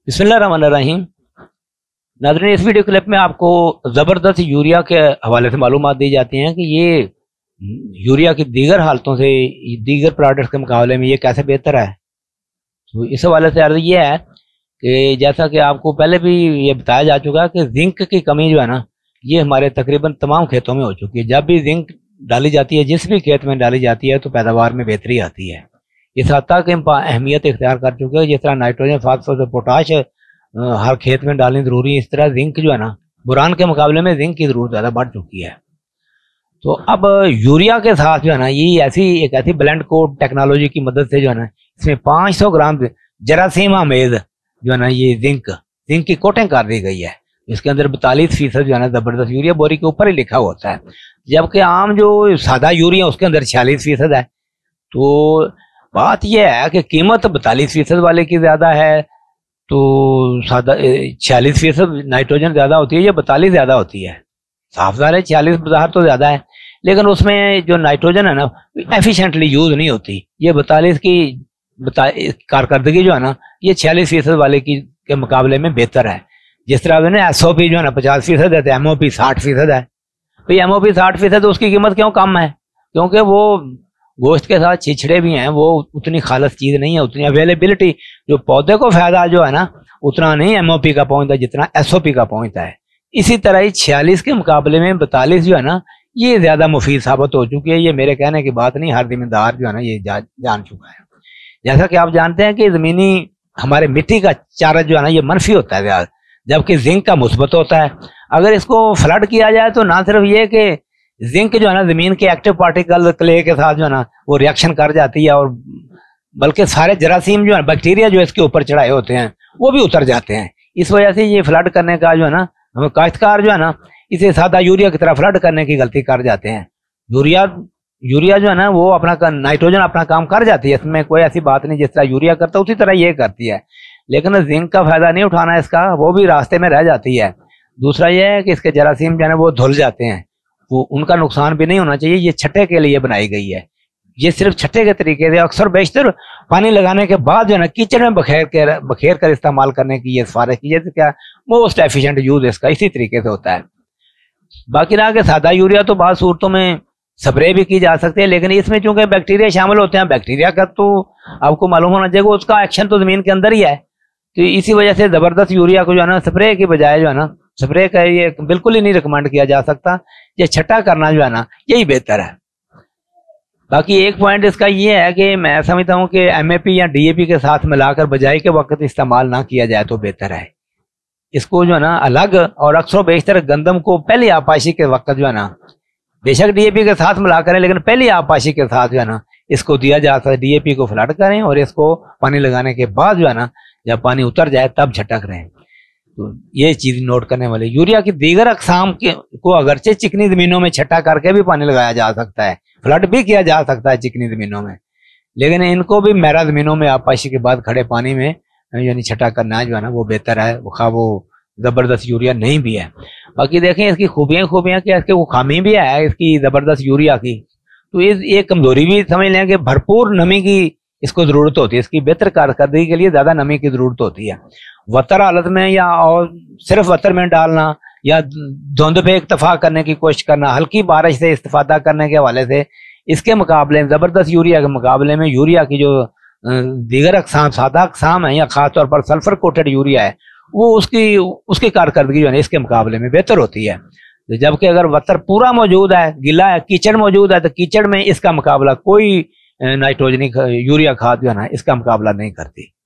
बिस्मिल्लाहिर्रहमानिर्रहीम। नाज़रीन, इस वीडियो क्लिप में आपको ज़बरदस्त यूरिया के हवाले से मालूमात दी जाती हैं कि ये यूरिया की दीगर हालतों से, दीगर प्रोडक्ट्स के मुकाबले में ये कैसे बेहतर है। तो इस हवाले से अर्ज़ ये है कि जैसा कि आपको पहले भी ये बताया जा चुका है कि जिंक की कमी जो है ना, ये हमारे तकरीबन तमाम खेतों में हो चुकी है। जब भी जिंक डाली जाती है, जिस भी खेत में डाली जाती है, तो पैदावार में बेहतरी आती है। इस हद तक अहमियत इख्तियार कर चुके हैं। जिस तरह नाइट्रोजन, फास्फोरस और पोटाश हर खेत में डालनी जरूरी है, इस तरह जिंक जो है ना, बोरान के मुकाबले में जिंक की जरूरत ज़्यादा बढ़ चुकी है। तो अब यूरिया के साथ जो है ना, ये एक ऐसी ब्लेंड कोड टेक्नोलॉजी की मदद से जो है ना, इसमें 500 ग्राम जरासीम आमेज जो है ना, ये जिंक की कोटिंग कर दी गई है। इसके अंदर 42% जो है ना जबरदस्त यूरिया बोरी के ऊपर ही लिखा होता है, जबकि आम जो सादा यूरिया उसके अंदर 46% है। तो बात यह है कि कीमत 42% वाले की ज्यादा है, तो सादा 46% नाइट्रोजन ज्यादा होती है या 42 ज्यादा होती है। साफ ज़ाहिर है 46 बाहर तो ज्यादा है, लेकिन उसमें जो नाइट्रोजन है ना, एफिशिएंटली यूज नहीं होती। ये 42 की कारकर्दगी जो है ना, ये 46% वाले के मुकाबले में बेहतर है। जिस तरह ना SOP जो है ना 50% है, तो MOP 60% है। भाई MOP 60%, तो उसकी कीमत क्यों कम है? क्योंकि वो गोश्त के साथ छिछड़े भी हैं, वो उतनी खालस चीज नहीं है, उतनी अवेलेबिलिटी जो पौधे को फायदा जो है ना, उतना नहीं MOP का पहुंचता जितना SOP का पहुंचता है। इसी तरह ही 46 के मुकाबले में 42 जो है ना, ये ज्यादा मुफीद साबित हो चुकी है। ये मेरे कहने की बात नहीं, हर जिम्मेदार जो है ना ये जान चुका है। जैसा कि आप जानते हैं कि जमीनी हमारे मिट्टी का चार्ज जो है ना, ये मनफी होता है ज्यादा, जबकि जिंक का मुस्बत होता है। अगर इसको फ्लड किया जाए तो ना सिर्फ ये कि जिंक जो है ना जमीन के एक्टिव पार्टिकल क्ले के साथ जो है ना वो रिएक्शन कर जाती है, और बल्कि सारे जरासीम जो है, बैक्टीरिया जो इसके ऊपर चढ़ाए होते हैं, वो भी उतर जाते हैं। इस वजह से ये फ्लड करने का जो है ना, हमें काश्तकार जो है ना, इसे सादा यूरिया की तरह फ्लड करने की गलती कर जाते हैं। यूरिया जो है ना, वो अपना नाइट्रोजन अपना काम कर जाती है, इसमें कोई ऐसी बात नहीं। जिस तरह यूरिया करता है उसी तरह ये करती है, लेकिन जिंक का फायदा नहीं उठाना इसका, वो भी रास्ते में रह जाती है। दूसरा यह है कि इसके जरासीम जो है ना वो धुल जाते हैं, वो उनका नुकसान भी नहीं होना चाहिए। ये छठे के लिए बनाई गई है, ये सिर्फ छठे के तरीके से अक्सर बेशतर पानी लगाने के बाद जो है ना कीचड़ में बखेर कर इस्तेमाल करने की ये सिफारिश की है। तो क्या मोस्ट एफिशिएंट यूज इसका इसी तरीके से होता है। बाकी रहा कि सादा यूरिया तो बाद सूरतों में स्प्रे भी की जा सकती है, लेकिन इसमें चूंकि बैक्टीरिया शामिल होते हैं, बैक्टीरिया का तो आपको मालूम होना चाहिए, उसका एक्शन तो जमीन के अंदर ही है। तो इसी वजह से जबरदस्त यूरिया को जो है ना स्प्रे की बजाय जो है ना, स्प्रे का ये बिल्कुल ही नहीं रिकमेंड किया जा सकता। ये छटा करना जो है ना, यही बेहतर है। बाकी एक पॉइंट इसका ये है कि मैं समझता हूँ कि MAP या DAP के साथ मिलाकर बजाई के वक्त इस्तेमाल ना किया जाए तो बेहतर है। इसको जो है ना अलग, और अक्सर बेशतर गंदम को पहली आपाशी के वक्त जो है ना, बेशक DAP के साथ मिला करें, लेकिन पहली आपाशी के साथ जो है ना इसको दिया जा सकता है। DAP को फ्लड करें और इसको पानी लगाने के बाद जो है ना, जब पानी उतर जाए तब झटक रहे। तो ये चीज नोट करने वाले। यूरिया की दीगर अकसाम को अगरचे चिकनी जमीनों में छटा करके भी पानी लगाया जा सकता है, फ्लड भी किया जा सकता है चिकनी जमीनों में, लेकिन इनको भी मैरा जमीनों में आपाशी के बाद खड़े पानी में यानी छटा करना जो है ना वो बेहतर है, वो जबरदस्त यूरिया नहीं भी है। बाकी देखें इसकी खूबियां क्या, इसके वो खामी भी है इसकी जबरदस्त यूरिया की। तो ये कमजोरी भी समझ लें कि भरपूर नमी की इसको जरूरत होती है। इसकी बेहतर कारकर्दगी के लिए ज्यादा नमी की जरूरत होती है। वतर हालत में या और सिर्फ वतर में डालना या धुंध पे इक्तफा करने की कोशिश करना, हल्की बारिश से इस्तेफादा करने के हवाले से इसके मुकाबले जबरदस्त यूरिया के मुकाबले में यूरिया की जो दीगर अकसाम, सादा अकसाम है या खासतौर पर सल्फर कोटेड यूरिया है, वो उसकी कारकर्दगी जो है इसके मुकाबले में बेहतर होती है। जबकि अगर वतर पूरा मौजूद है, गिला है, कीचड़ मौजूद है, तो कीचड़ में इसका मुकाबला कोई नाइट्रोजनिक यूरिया खाद जो है ना इसका मुकाबला नहीं करती।